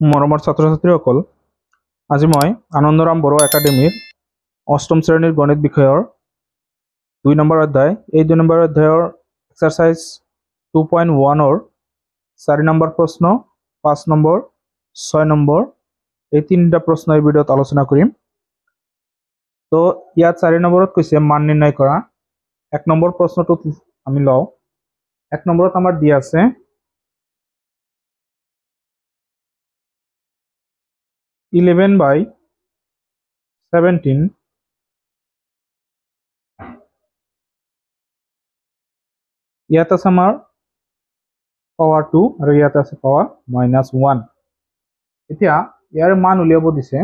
মৰমৰ ছাত্ৰ-ছাত্ৰীসকল, আজি মই আনন্দৰাম বড়ো একাডেমীৰ অষ্টম শ্ৰেণীৰ গণিত বিষয়ৰ 2 নম্বৰ অধ্যায় এই 2 নম্বৰ অধ্যায়ৰ এক্সাৰসাইজ 2.1 ৰ 4 নম্বৰ প্ৰশ্ন 5 নম্বৰ 6 নম্বৰ এই তিনিটা প্ৰশ্ন এই ভিডিঅ'ত আলোচনা কৰিম। তো ইয়াত 4 নম্বৰত কৈছে মান নিৰ্ণয় কৰা। 1 নম্বৰ প্ৰশ্নটো আমি লওঁ। 1 নম্বৰত আমাৰ দিয়া আছে 11/17 ইয়াত আছে আমাৰ পাৱাৰ 2 আৰু ইয়াত আছে পাৱাৰ -1। এতিয়া ইয়াৰ মান উলিয়াব দিছে।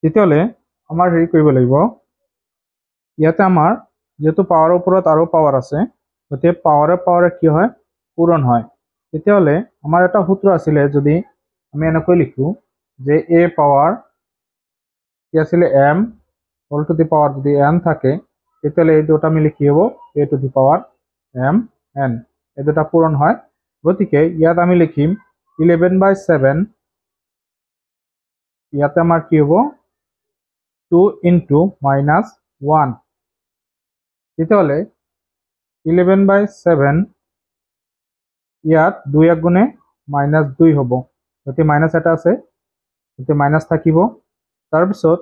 তেতিয়াহ'লে আমাৰ হেৰি কৰিব লাগিব, ইয়াতে আমাৰ যেহেতু পাৱাৰৰ ওপৰত আৰু পাৱাৰ আছে, গতিকে পাৱাৰে কি হয় পূৰণ হয়। তেতিয়াহ'লে আমাৰ এটা সূত্ৰ আছিলে, যদি আমি এনেকৈ লিখোঁ যে a পাৱাৰ কি আছিলে m whole to the power, যদি n থাকে তেতিয়াহ'লে এই দুটা মিলি কি হ'ব a two the power m n, এই দুটা পূৰণ হয়। গতিকে ইয়াত আমি লিখিম 11/7, ইয়াতে আমাৰ কি হ'ব 2 × -1। তেতিয়াহ'লে 11/7 ইয়াত 2 × গুণে -2 হ'ব, গতিকে মাইনাছ এটা আছে, গতিকে মাইনাছ থাকিব। তাৰপিছত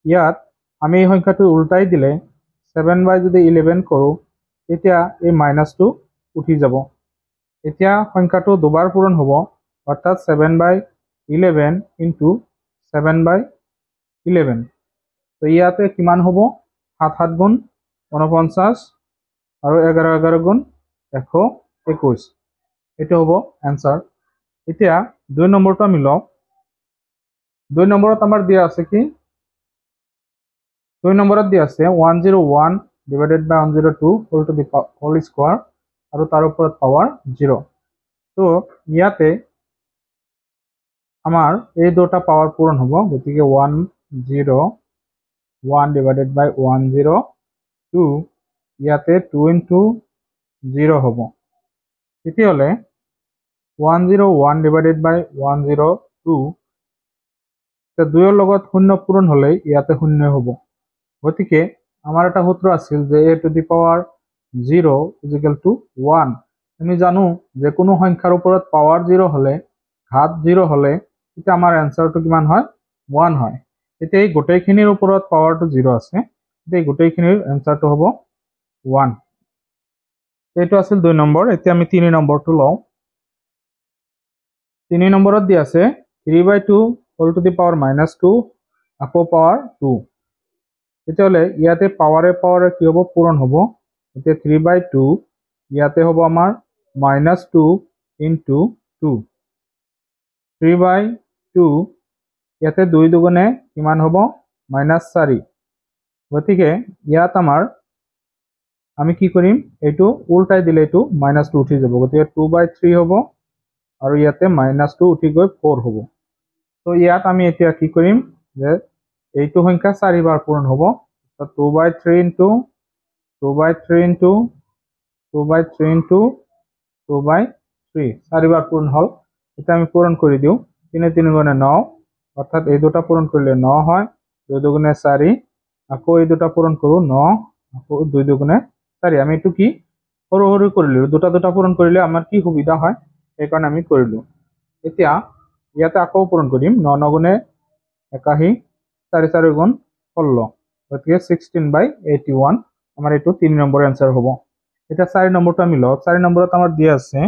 ইয়াত আমি এই সংখ্যাটো উল্টাই দিলে 7/11 কৰোঁ, তেতিয়া এই মাইনাছটো উঠি যাব। এতিয়া সংখ্যাটো দুবাৰ পূৰণ হ'ব, অৰ্থাৎ 7/11 × 7/11। তো ইয়াতে কিমান হ'ব 7 × 7 = 49 আৰু 11 × 121, এইটো হ'ব এনসাৰ। এতিয়া 2 নম্বৰটো আমি লওঁ। 2 নম্বৰত আমাৰ দিয়া আছে কি 2 নম্বৰত দিয়া আছে 101 / 102 whole to the whole square আৰু তাৰ ওপৰত পাৱাৰ 0। তো ইয়াতে আমাৰ এই দুটা পাৱাৰ পূৰণ হ'ব, গতিকে 101 / 102 ইয়াতে 2 × 0 হ'ব। তেতিয়াহ'লে 101 / 102 2ৰ লগত 0 পূৰণ হ'লে ইয়াতে 0 হ'ব। গতিকে আমাৰ এটা সূত্ৰ আছিল যে a টু দি পাৱাৰ 0 = 1। আমি জানো যে কোনো সংখ্যাৰ ওপৰত পাৱাৰ 0 হ'লে, ঘাত 0 হ'লে, তেতিয়া আমাৰ এনসাৰটো কিমান হয় 1 হয়। এতিয়া এই গোটেইখিনিৰ ওপৰত পাৱাৰটো 0 আছে, তেতিয়া এই গোটেইখিনিৰ এনসাৰটো হ'ব 1। এইটো আছিল 2 নম্বৰ। এতিয়া আমি 3 নম্বৰটো লওঁ। 3 নম্বৰত দিয়া আছে 3/2 হোল টু দি পাৱাৰ -2 আকৌ পাৱাৰ 2। তেতিয়াহ'লে ইয়াতে পাৱাৰে কি হ'ব পূৰণ হ'ব। এতিয়া 3/2 ইয়াতে হ'ব আমাৰ -2 × 2, 3/2 ইয়াতে 2 দুগুণে কিমান হ'ব -4। গতিকে ইয়াত আমি কি কৰিম, এইটো উল্টাই দিলে এইটো -2 উঠি যাব, গতিকে 2/3 হ'ব আৰু ইয়াতে -2 উঠি গৈ 4 হ'ব। তো ইয়াত আমি এতিয়া কি কৰিম যে এইটো সংখ্যা 4 বাৰ পূৰণ হ'ব, 2/3 × 2/3 × 2/3 × 2/3 4 বাৰ পূৰণ হ'ল। এতিয়া আমি পূৰণ কৰি দিওঁ। 3 × 3 = 9, অৰ্থাৎ এই দুটা পূৰণ কৰিলে 9 হয়, 2 দুগুণে 4, আকৌ এই দুটা পূৰণ কৰোঁ 9, আকৌ 2 দুগুণে 4। আমি এইটো কি সৰু সৰু কৰিলোঁ, দুটা পূৰণ কৰিলে আমাৰ কি সুবিধা হয়, সেইকাৰণে আমি কৰিলোঁ। এতিয়া ইয়াতে আকৌ পূৰণ কৰিম, 9 × 9 = 81, 4 × 4 = 16, গতিকে 16/81 আমাৰ এইটো 3 নম্বৰ এনসাৰ হ'ব। এতিয়া 4 নম্বৰটো আমি লওঁ। 4 নম্বৰত আমাৰ দিয়া আছে,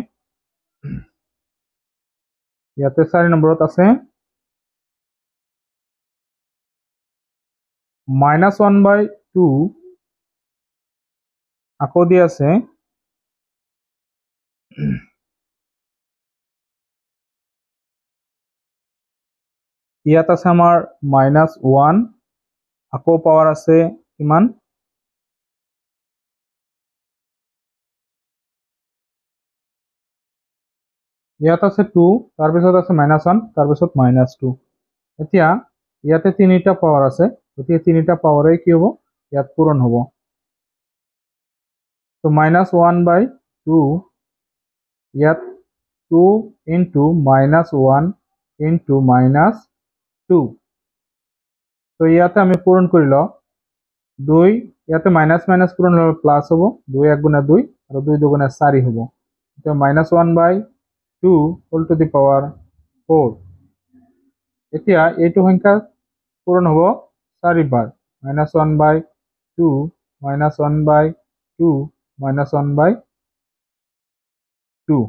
ইয়াতে 4 নম্বৰত আছে -1/2 আকৌ দিয়া আছে ইয়াত আছে আমাৰ -1 আকৌ পাৱাৰ আছে কিমান ইয়াত আছে 2, তাৰপিছত আছে -1, তাৰপিছত -2। এতিয়া ইয়াতে 3টা পাৱাৰ আছে, গতিকে 3টা পাৱাৰে কি হ'ব ইয়াত পূৰণ হ'ব। তো -1/2 ইয়াত 2 into -1 into -2 তো ইয়াতে আমি পূরণ করি ল 2 ইয়াতে মাইনাস মাইনাস পূরণ হলে প্লাস হবো 2 1 গুণে 2 আর 2 2 গুণে 4 হবো তো -1/2 হোল টু দি পাওয়ার 4 এতিয়া এইটো সংখ্যা পূরণ হবো 4 বার -1/2 -1/2 -1/2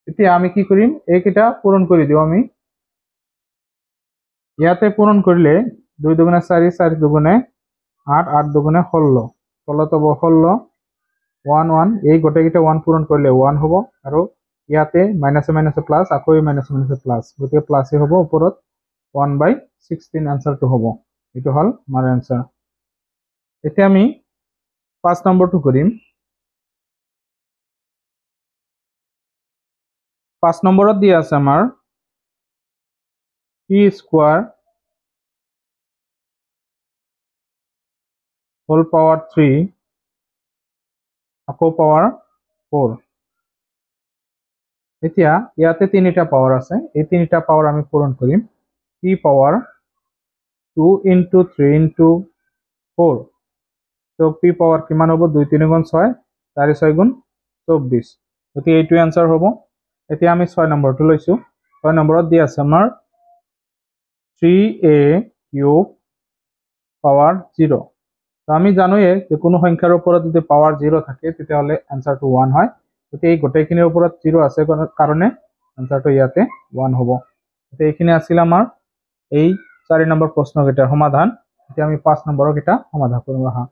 এতিয়া আমি কি কৰিম এইকেইটা পূৰণ কৰি দিও আমি ইয়াতে পূৰণ কৰিলে 2 2 4 4 2 8 8 2 16 তলত হব 16 1 1 এই গোটেইকেইটা 1 পূরণ কৰিলে 1 হব আৰু ইয়াতে মাইনাসে মাইনাসে প্লাস আকৌ মাইনাসে মাইনাসে প্লাস গতিকে প্লাসে হব ওপৰত 1/16 আনসাৰটো হব এটো হল আমাৰ আনসাৰ এতিয়া আমি 5 নম্বৰটো কৰিম 5 নম্বৰত দিয়া আছে আমাৰ p স্কয়ার হোল পাওয়ার 3 আকৌ পাওয়ার 4 এতিয়া ইয়াতে তিনিটা পাওয়ার আছে এই তিনিটা পাওয়ার আমি পূরণ কৰিম p পাওয়ার 2 into 3 into 4 তো p পাওয়ার কিমান হ'ব 2 3 গুণ 6 4 6 গুণ 24 গতিকে এইটো আনসার হ'ব এতিয়া আমি 6 নম্বৰটো লৈছো 6 নম্বৰত দিয়া আছে আমাৰ 3a কিউব পাওয়াৰ 0 তো আমি জানোয়ে যে কোনো সংখ্যাৰ ওপৰত যদি পাওয়াৰ 0 থাকে তেতিয়াহলে আনসাৰটো 1 হয় গতিকে এই গোটেইখিনিৰ ওপৰত 0 আছে কাৰণে আনসাৰটো ইয়াতে 1 হ'ব গতিকে এইখিনি আছিল আমাৰ এই 4 নম্বৰ প্ৰশ্নকেইটাৰ সমাধান এতিয়া আমি 5 নম্বৰৰ কেইটা সমাধান কৰিম আহা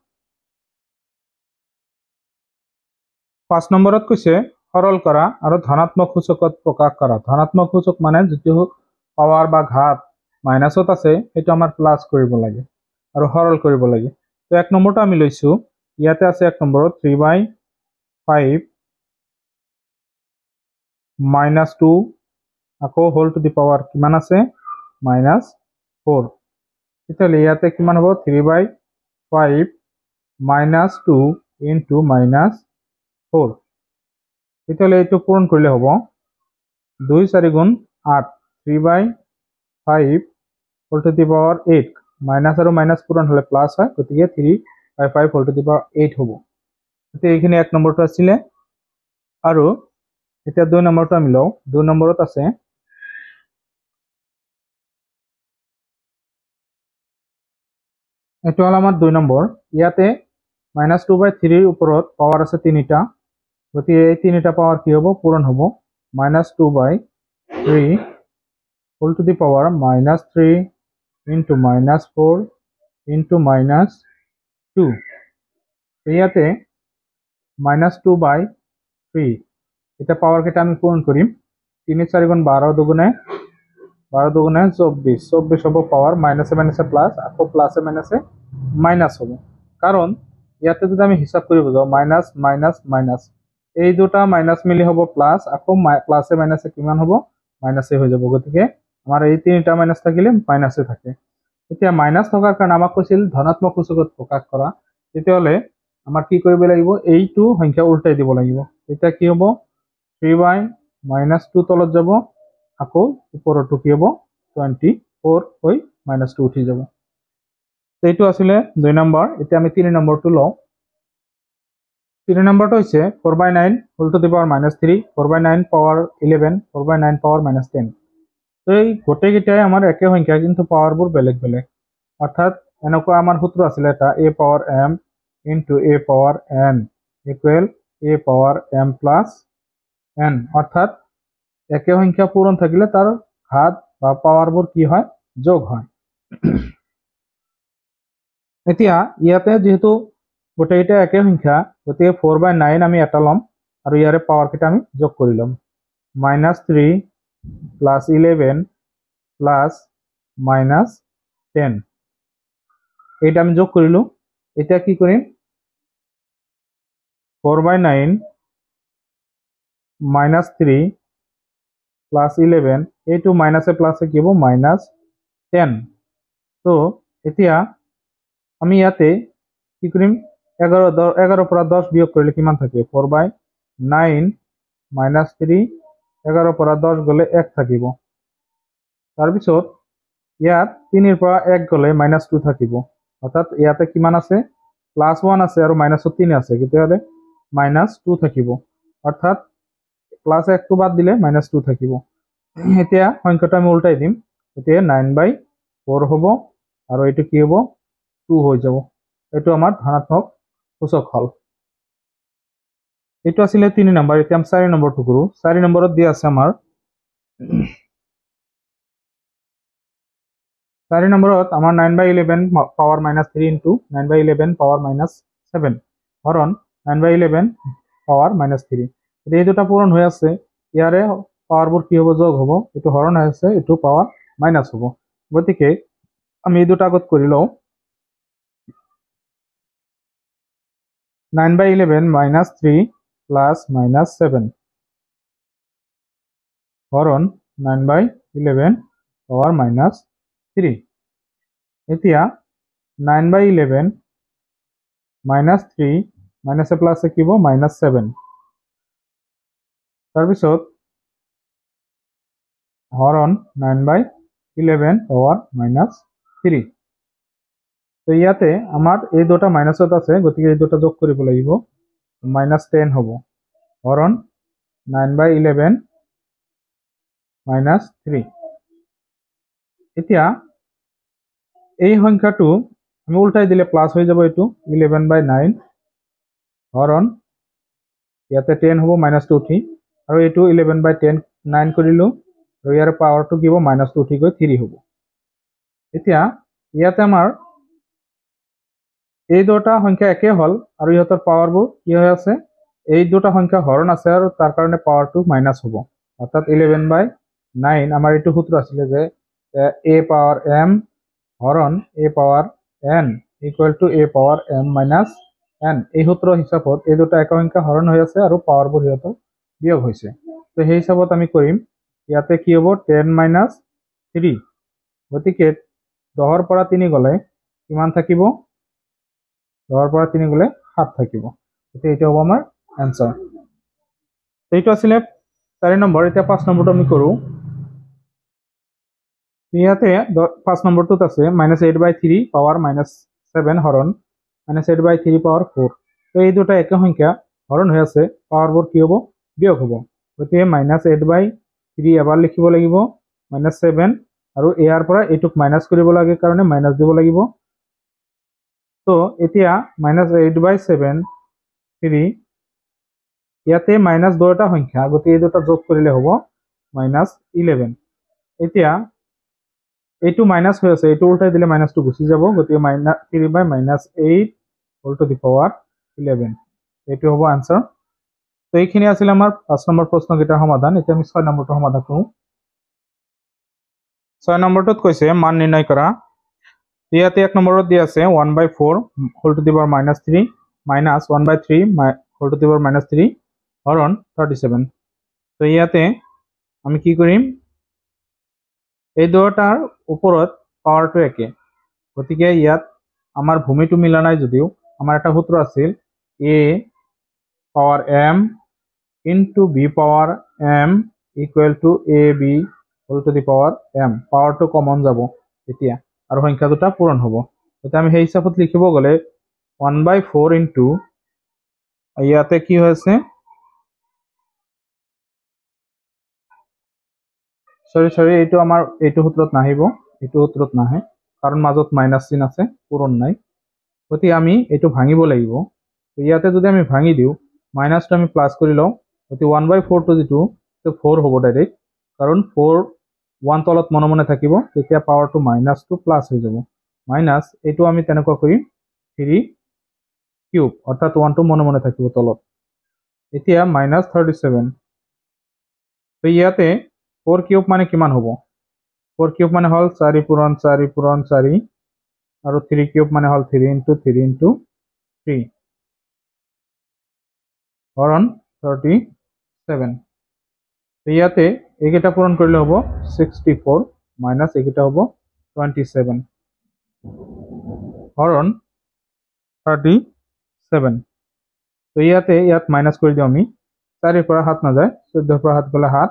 5 নম্বৰত কৈছে সৰল কৰা আৰু ধনাত্মক সূচকত প্ৰকাশ কৰা ধনাত্মক সূচক মানে যেটো পাওয়াৰ বা ঘাত মাইনাসত আছে এটা আমাৰ প্লাস কৰিব লাগে আৰু সৰল কৰিব লাগে তো 1 নম্বৰটো আমি লৈছো ইয়াতে আছে 1 নম্বৰত 3/5 -2 আকৌ হোল টু দি পাওয়ার কিমান আছে -4 তেতিয়াহলে ইয়াতে কিমান হ'ব 3/5 -2 into -4 তেতিয়াহলে এইটো পূৰণ কৰিলে হ'ব 2 4 গুণ 8 3/5 whole to the power 8 minus আৰু মাইনাস পূরণ হলে প্লাস হয় গতিকে 3/5 হোল টু দি পাওয়ার 8 হ'ব গতিকে এইখিনি 1 নম্বৰটো আছিল আৰু এতিয়া 2 নম্বৰটো আমি লও 2 নম্বৰত আছে এটো হল আমাৰ 2 নম্বৰ ইয়াতে -2/3 ওপৰত পাওয়ার আছে 3টা গতিকে এই 3টা পাওয়ার কি হ'ব পূরণ হ'ব -2/3 whole to the power -3 into -4 into -2 ইয়াতে -2/3 এটা পাওয়ার কেটা আমি পূরণ করিম 3 4 গুণ 12 দুগুণে 24 24 হব পাওয়ার মাইনাসে মাইনাসে প্লাস আকৌ প্লাসে মাইনাসে মাইনাস হব কারণ ইয়াতে যদি আমি হিসাব কৰিব যাও মাইনাস মাইনাস মাইনাস এই দুটা মাইনাস মিলি হব প্লাস আকৌ প্লাসে মাইনাসে কিমান হব মাইনাসে হৈ যাব গতিকে আমাৰ এই তিনিটা মাইনাস থাকিলে মাইনাসে থাকে এতিয়া মাইনাস থকাৰ কাৰণে আমাক কৈছিল ধনাত্মক সূচকত প্ৰকাশ কৰা তেতিয়াহলে আমাৰ কি কৰিব লাগিব এইটো সংখ্যা উল্টাই দিব লাগিব এটা কি হ'ব 3/-2 তলত যাব আকৌ ওপৰটো কি হ'ব 24 হৈ -2 উঠি যাব এইটো আছিল 2 নম্বৰ এতিয়া আমি 3 নম্বৰটো লও 3 নম্বৰটো হৈছে 4/9 হোল টু দি পাওয়ার -3 4/9 পাওয়ার 11 4/9 পাওয়ার -10 তো এই গোটেইকেইটাই আমাৰ একে সংখ্যা কিন্তু পাওয়াৰবোৰ বেলেগ বেলেগ অৰ্থাৎ এনেকুৱা আমাৰ সূত্র আছিল এটা a power m into a power n equal a power m plus n অর্থাৎ একে সংখ্যা পূরণ থাকিলে তার ঘাত বা পাওয়াৰবোৰ কি হয় যোগ হয় এতিয়া ইয়াতে যেহেতু গোটেইটা একে সংখ্যা গতিকে 4/9 আমি এটা লম আৰু ইয়াৰে পাওয়াৰ কেটা আমি যোগ কৰি লম -3 plus 11 plus -10 এইটা আমি যোগ কৰিলো এটা কি কৰিম 4/9 -3 plus 11 এইটো মাইনাসে প্লাসে কি হ'ব -10 তো এতিয়া আমি ইয়াতে কি কৰিম 11 পৰা 10 বিয়োগ কৰিলে কিমান থাকে 4/9 -3 11 পৰা 10 গ'লে 1 থাকিব তাৰপিছত ইয়াত 3 পৰা 1 গ'লে -2 থাকিব অৰ্থাৎ ইয়াতে কিমান আছে +1 আছে আৰু -3 আছে তেতিয়াহ'লে -2 থাকিব অৰ্থাৎ +1 টো বাদ দিলে -2 থাকিব এতিয়া সংখ্যাটো আমি উল্টাই দিম এতিয়া 9/4 হ'ব আৰু এইটো কি হ'ব 2 হৈ যাব এইটো আমাৰ ধনাত্মক সূচক হল এইটো আছিল 3 নম্বৰ এতিয়া আমি 4 নম্বৰটো কৰো 4 নম্বৰত দিয়া আছে আমাৰ 4 নম্বৰত আমাৰ 9/11 পাৱাৰ -3 ইনটু 9/11 পাৱাৰ -7 হৰণ 9/11 পাৱাৰ -3 এই দুটা পূৰণ হৈ আছে ইয়াৰে পাৱাৰবোৰ কি হ'ব যোগ হ'ব এটো হৰণ হৈ আছে এটো পাৱাৰ মাইনাস হ'ব গতিকে আমি এই দুটা আগত কৰি লও 9/11 -3 প্লাস -7 হরণ 9/11 পাওয়ার -3 এতিয়া 9/11 -3 মাইনাসে প্লাসে কি হ'ব -7 তাৰপিছত হৰণ 9/11 পাওয়াৰ -3 তো ইয়াতে আমাৰ এই দুটা মাইনাসত আছে গতিকে এই দুটা যোগ কৰিব লাগিব -10 হ'ব হরণ 9/11 -3 এতিয়া এই সংখ্যাটো আমি উল্টাই দিলে প্লাস হৈ যাব এটো 11/9 হরণ ইয়াতে 10 হ'ব -2 উঠি আৰু এটো 11/10 9 কৰিলো আৰু ইয়াৰ পাৱাৰটো কি হ'ব -2 উঠি গৈ 3 হ'ব এতিয়া ইয়াতে আমাৰ এই দুটা সংখ্যা একে হল আৰু ইহতৰ পাৱাৰবোৰ কি হৈ আছে এই দুটা সংখ্যা হৰণ আছে আৰু তাৰ কাৰণে পাৱাৰটো মাইনাস হ'ব অৰ্থাৎ 11/9 আমাৰ এটো সূত্ৰ আছিল যে a পাৱাৰ m হৰণ a power n equal to a power m minus n এই সূত্ৰ হিসাবত এই দুটা একা সংখ্যা হৰণ হৈ আছে আৰু পাৱাৰবোৰ ইহতৰ বিয়োগ হৈছে তো সেই হিসাবত আমি কৰিম ইয়াতে কি হ'ব 10 - 3 গতিকে 10 ৰ পৰা 3 গলে কিমান থাকিব 10 ৰ পৰা 3 গলে 7 থাকিব এতিয়া এটা হ'ব আমাৰ आंसर এইটো আছিল 4 নম্বৰ এতিয়া 5 নম্বৰটো আমি কৰো ইয়াতে 5 নম্বৰটোত আছে -8/3 পাৱাৰ -7 হৰণ -8/3 পাৱাৰ 4 তো এই দুটা একে সংখ্যা হৰণ হৈ আছে পাৱাৰবোৰ কি হ'ব বিয়োগ হ'ব গতিকে -8/3 এবাৰ লিখিব লাগিব -7 আৰু ইয়াৰ পৰা এটুক মাইনাস কৰিব লাগে কাৰণে মাইনাস দিব লাগিব তো এতিয়া -8/7 3 ইয়াতে মাইনাস দুটা সংখ্যা গতিকে এই দুটা যোগ কৰিলে হ'ব -11 এতিয়া এইটো মাইনাস হৈ আছে এইটো উল্টাই দিলে -2 গুচি যাব গতিকে -3/-8 হোল টু দি পাৱাৰ 11 এইটো হ'ব आंसर তো এইখিনি আছিল আমাৰ 5 নম্বৰ প্ৰশ্নকেইটাৰ সমাধান এতিয়া আমি 6 নম্বৰটো সমাধান কৰো 6 নম্বৰটোত কৈছে মান নিৰ্ণয় কৰা ইয়াতে 1 নম্বৰত দিয়া আছে 1/4 whole to the power -3 minus 1/3 whole to the power -3 হৰণ 37 তো ইয়াতে আমি কি কৰিম এই দুটাৰ ওপৰত পাৱাৰটো একে গতিকে ইয়াত আমাৰ ভূমিটো মিলা নাই যদিও আমাৰ এটা সূত্ৰ আছিল a power m into b power m equal to ab whole to the power m পাৱাৰটো কমন যাব এতিয়া আৰু সংখ্যা দুটা পূৰণ হ'ব এতিয়া আমি সেই হিচাপত লিখিব গলে 1/4 ইনটু ইয়াতে কি হৈছে সরি এইটো আমাৰ এইটো সূত্ৰত নাহিব এইটো সূত্ৰত নাহে কাৰণ মাজত মাইনাস চিন আছে পূৰণ নাই গতিকে আমি এইটো ভাঙিব লাগিব তো ইয়াতে যদি আমি ভাঙি দিও মাইনাসটো আমি প্লাস কৰি লও গতিকে 1/4 টো যেটো 4 হ'ব ডাইৰেক্ট কাৰণ 4 1 তলত মনে মনে থাকিব তেতিয়া পাৱাৰটো -2 প্লাস হৈ যাব মাইনাস এইটো আমি তেনেকুৱা কৰিম 3 কিউব অৰ্থাৎ 1 টো মনে মনে থাকিব তলত এতিয়া -37 তো ইয়াতে 4 কিউব মানে কিমান হ'ব 4 কিউব মানে হল 4 পূৰণ 4 পূৰণ 4 আৰু 3 কিউব মানে হল 3 * 3 * 3 হৰণ 37 তো ইয়াতে এইকেইটা পূৰণ কৰিলে হ'ব 64 মাইনাস এইকেইটা হ'ব 27 হৰণ 37 7 তো ইয়াত মাইনাস কৰি দিওঁ আমি 4 ৰ পৰা 7 নাযায় 14 ৰ পৰা 7 গ'লে 7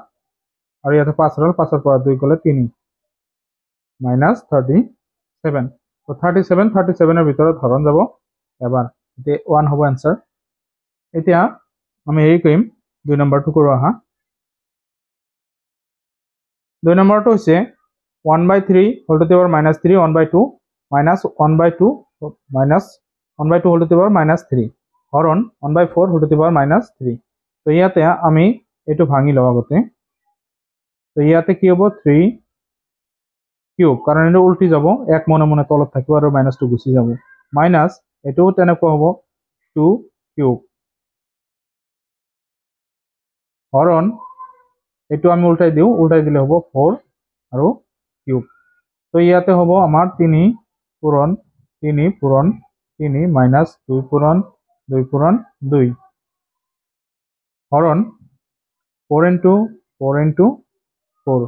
আৰু ইয়াতে 5 ৰল 5 ৰ পৰা 2 গ'লে 3 মাইনাস 37 তো 37 ৰ ভিতৰত হৰণ যাব এবাৰ এতে 1 হ'ব आंसर এতিয়া আমি হেৰি কৰিম 2 নম্বৰটো কৰো আহা 2 নম্বৰটো হৈছে 1/3 whole to the power -3 1/2 -1/2 -1/2 whole to the power -3 হৰণ 1/4 হোল টু দি পাৱাৰ -3 তো ইয়াতে আমি এটো ভাঙি লওঁ আগতে তো ইয়াতে কি হ'ব 3 কিউব কাৰণ এটো উল্টি যাব এক মনে মনে তলত থাকিব আৰু -2 গুচি যাব মাইনাস এটো তেনেকুৱা হ'ব 2 কিউব হৰণ এটো আমি উল্টাই দিলে হ'ব 4 আৰু কিউব তো ইয়াতে হ'ব আমাৰ 3 পূৰণ 3 পূৰণ 3 মাইনাস 2 পূৰণ 2 পূৰণ 2 হৰণ 4 into 4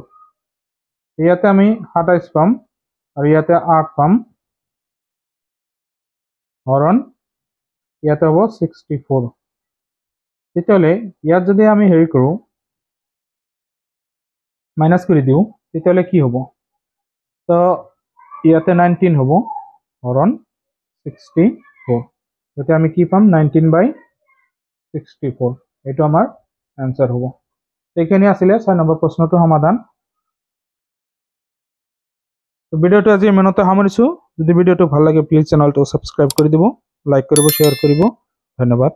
ইয়াতে আমি 27 পাম আৰু ইয়াতে 8 পাম হৰণ ইয়াতে হ'ব 64 তেতিয়ালে ইয়াত যদি আমি হেৰি কৰো মাইনাস কৰি দিও তেতিয়ালে কি হ'ব তো ইয়াতে 19 হ'ব হৰণ 64 গতে আমি কি পাম 19/64 এটো আমাৰ आंसर হ'ব এইখানে আছিল 6 নম্বৰ প্ৰশ্নটো সমাধান তো ভিডিওটো আজি ইমানতে সামৰিছো যদি ভিডিওটো ভাল লাগে প্লিজ চেনেলটো সাবস্ক্ৰাইব কৰি দিব লাইক কৰিব শেয়াৰ কৰিব ধন্যবাদ